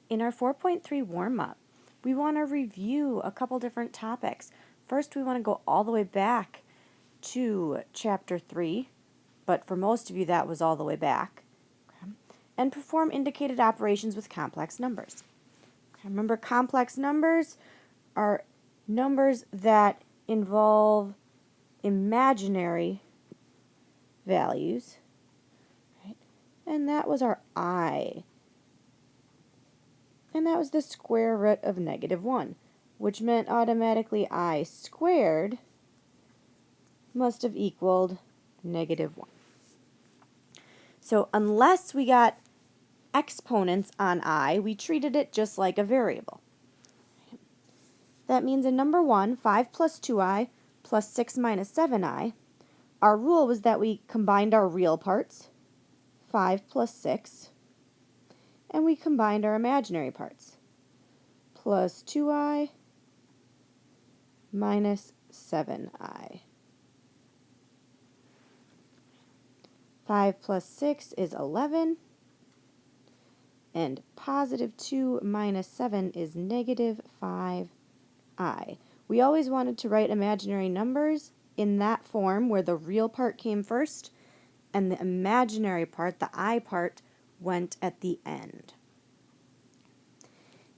In our 4.3 warm-up, we want to review a couple different topics. First, we want to go all the way back to Chapter 3, but for most of you that was all the way back, okay, and perform indicated operations with complex numbers. Okay, remember, complex numbers are numbers that involve imaginary values, right? And that was our I. And that was the square root of -1, which meant automatically I squared must have equaled -1. So unless we got exponents on I, we treated it just like a variable. That means in number 1, 5 plus 2i plus 6 minus 7i, our rule was that we combined our real parts, 5 plus 6, and we combined our imaginary parts, plus 2i minus 7i. 5 plus 6 is 11, and positive 2 minus 7 is negative 5i. We always wanted to write imaginary numbers in that form where the real part came first and the imaginary part, the I part, went at the end.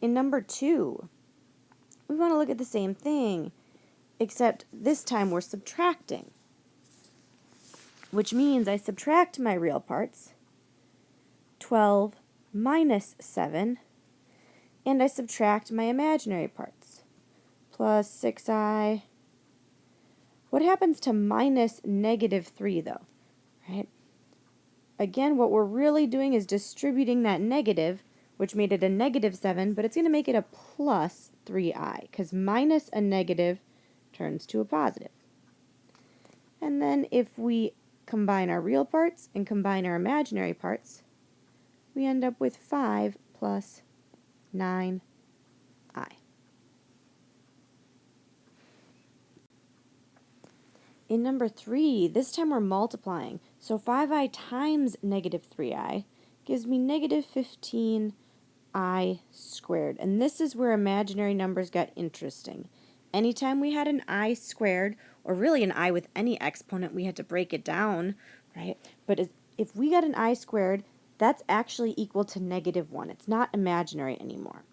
In number 2, we want to look at the same thing, except this time we're subtracting, which means I subtract my real parts, 12 minus 7, and I subtract my imaginary parts, plus 6i. What happens to minus -3 though, right? Again, what we're really doing is distributing that negative, which made it a -7, but it's going to make it a plus 3i, because minus a negative turns to a positive. And then if we combine our real parts and combine our imaginary parts, we end up with 5 plus 9i. In number 3, this time we're multiplying. So 5i times -3i gives me -15i squared. And this is where imaginary numbers got interesting. Anytime we had an I squared, or really an I with any exponent, we had to break it down, right? But if we got an I squared, that's actually equal to -1. It's not imaginary anymore.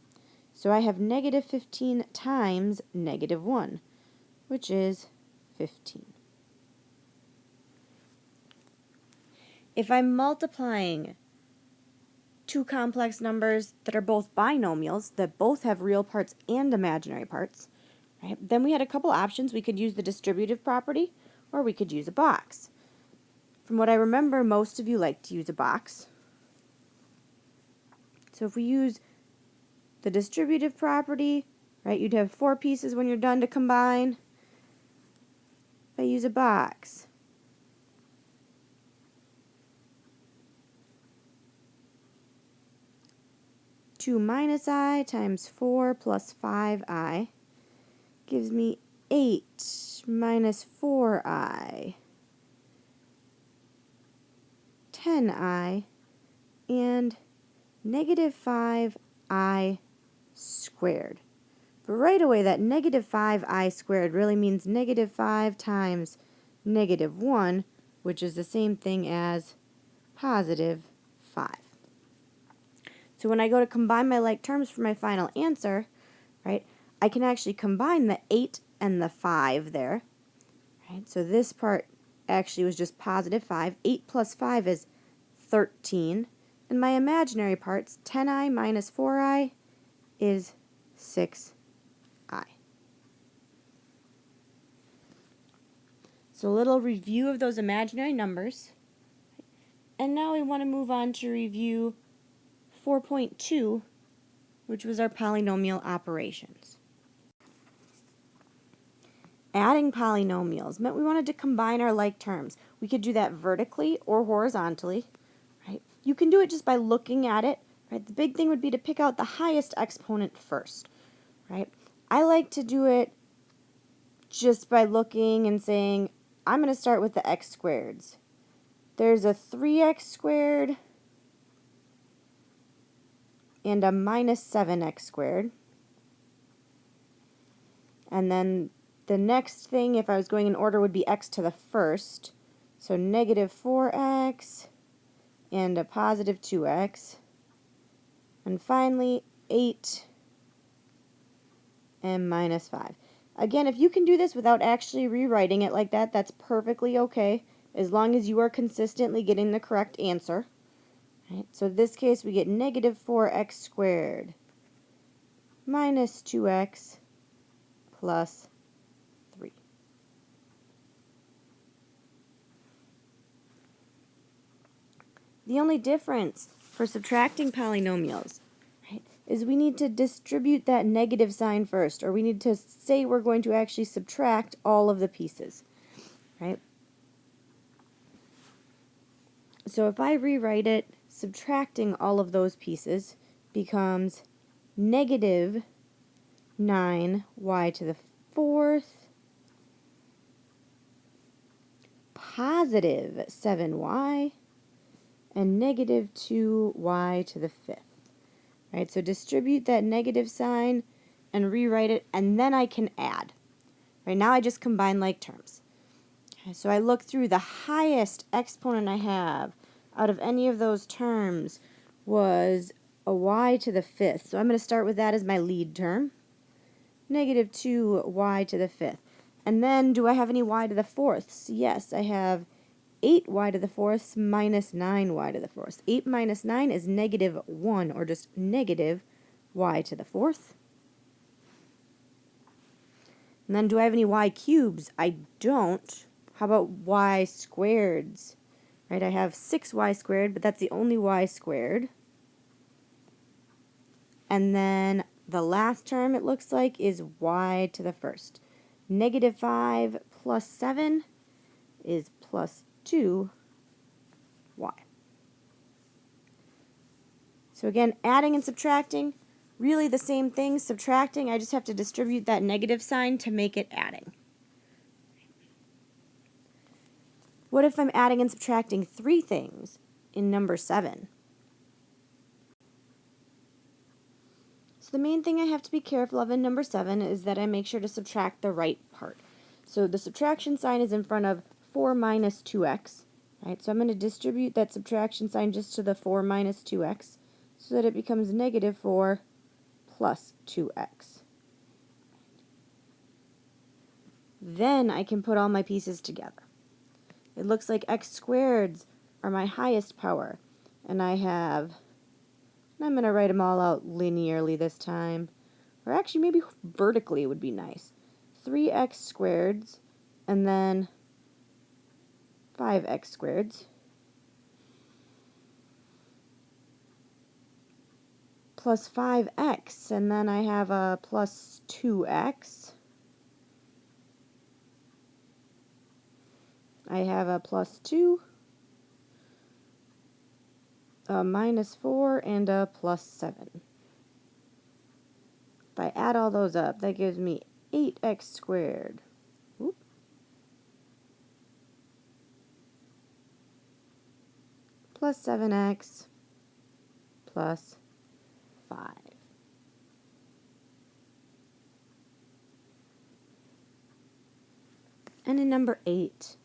So I have -15 times -1, which is 15. If I'm multiplying two complex numbers that are both binomials, that both have real parts and imaginary parts, right, then we had a couple options. We could use the distributive property, or we could use a box. From what I remember, most of you like to use a box. So if we use the distributive property, right, you'd have 4 pieces when you're done to combine. If I use a box, two minus I times 4 plus 5i gives me 8 minus 4i, 10i, and -5i squared. But right away, that -5i squared really means -5 times -1, which is the same thing as +5. So when I go to combine my like terms for my final answer, right, I can actually combine the 8 and the 5 there. Right? So this part actually was just +5. 8 plus 5 is 13. And my imaginary parts, 10i minus 4i, is 6i. So a little review of those imaginary numbers. And now we want to move on to review 4.2, which was our polynomial operations. Adding polynomials meant we wanted to combine our like terms. We could do that vertically or horizontally, right? You can do it just by looking at it, right? The big thing would be to pick out the highest exponent first, right? I like to do it just by looking and saying, I'm going to start with the x squareds. There's a 3x squared, and a minus 7x squared. And then the next thing, if I was going in order, would be x to the first. So negative 4x and a positive 2x. And finally, 8 and minus 5. Again, if you can do this without actually rewriting it like that, that's perfectly okay, as long as you are consistently getting the correct answer. Right? So in this case, we get negative 4x squared minus 2x plus 3. The only difference for subtracting polynomials, right, is we need to distribute that negative sign first, or we need to say we're going to actually subtract all of the pieces, right? So if I rewrite it, subtracting all of those pieces becomes negative 9y to the 4th, positive 7y, and negative 2y to the 5th. Right, so distribute that negative sign and rewrite it, and then I can add. Right, now I just combine like terms. Okay, so I look through, the highest exponent I have out of any of those terms was a y to the 5th. So I'm going to start with that as my lead term. Negative 2y to the 5th. And then do I have any y to the 4ths? Yes, I have 8y to the 4th minus 9y to the 4th. 8 minus 9 is negative 1, or just negative y to the 4th. And then do I have any y cubes? I don't. How about y squareds? Right, I have 6y squared, but that's the only y squared. And then the last term, it looks like, is y to the 1st. Negative 5 plus 7 is plus 2y. So again, adding and subtracting, really the same thing. Subtracting, I just have to distribute that negative sign to make it adding. What if I'm adding and subtracting 3 things in number 7? So the main thing I have to be careful of in number 7 is that I make sure to subtract the right part. So the subtraction sign is in front of 4 minus 2x. Right? So I'm going to distribute that subtraction sign just to the 4 minus 2x so that it becomes negative 4 plus 2x. Then I can put all my pieces together. It looks like x squareds are my highest power, and I'm going to write them all out linearly this time, or actually maybe vertically would be nice. 3x squareds, and then 5x squareds, plus 5x, and then I have a plus 2x. I have a plus 2, a minus 4, and a plus 7. If I add all those up, that gives me 8x squared. Oop. Plus 7x plus 5. And in number 8,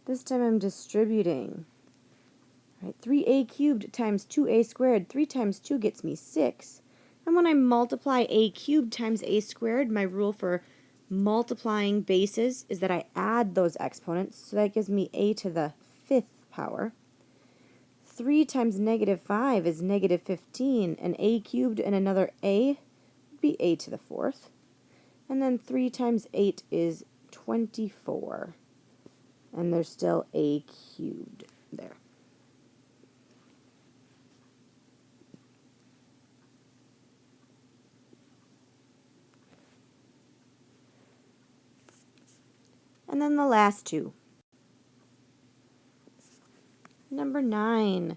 this time I'm distributing. Right, 3a cubed times 2a squared. 3 times 2 gets me 6. And when I multiply a cubed times a squared, my rule for multiplying bases is that I add those exponents. So that gives me a to the 5th power. 3 times negative 5 is negative 15. And a cubed and another a would be a to the 4th. And then 3 times 8 is 24. And there's still a cubed there. And then the last two. Number 9,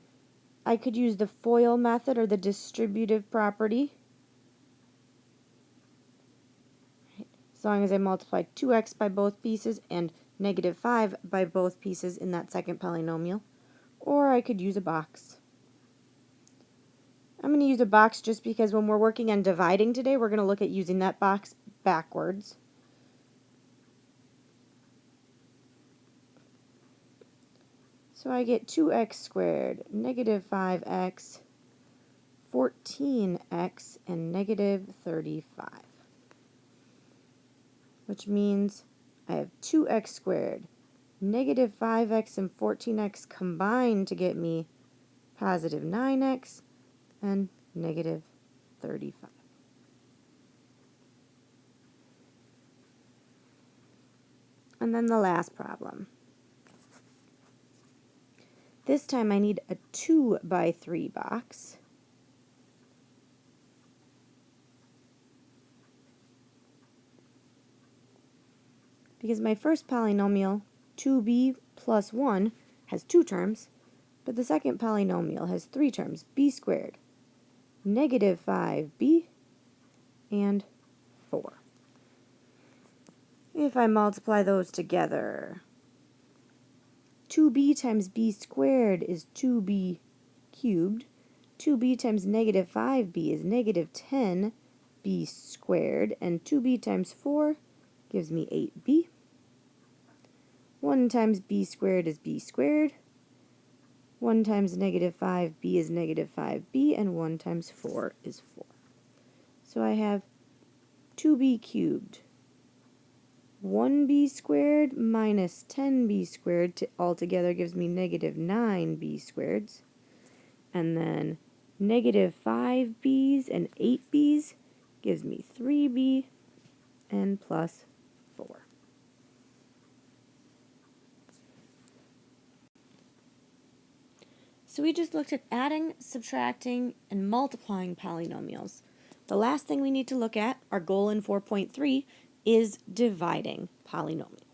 I could use the FOIL method or the distributive property. As long as I multiply 2x by both pieces and negative 5 by both pieces in that second polynomial. Or I could use a box. I'm going to use a box just because when we're working on dividing today, we're going to look at using that box backwards. So I get 2x squared, negative 5x, 14x, and negative 35. Which means I have 2x squared, negative 5x, and 14x combined to get me positive 9x and negative 35. And then the last problem. This time I need a 2 by 3 box. Because my first polynomial, 2b plus 1, has 2 terms, but the second polynomial has 3 terms, b squared, negative 5b, and 4. If I multiply those together, 2b times b squared is 2b cubed. 2b times negative 5b is negative 10b squared. And 2b times 4 gives me 8b. 1 times b squared is b squared. 1 times negative 5b is negative 5b. And 1 times 4 is 4. So I have 2b cubed. 1b squared minus 10b squared altogether gives me negative 9b squareds. And then negative 5b's and 8b's gives me 3b and plus 4. So we just looked at adding, subtracting, and multiplying polynomials. The last thing we need to look at, our goal in 4.3, is dividing polynomials.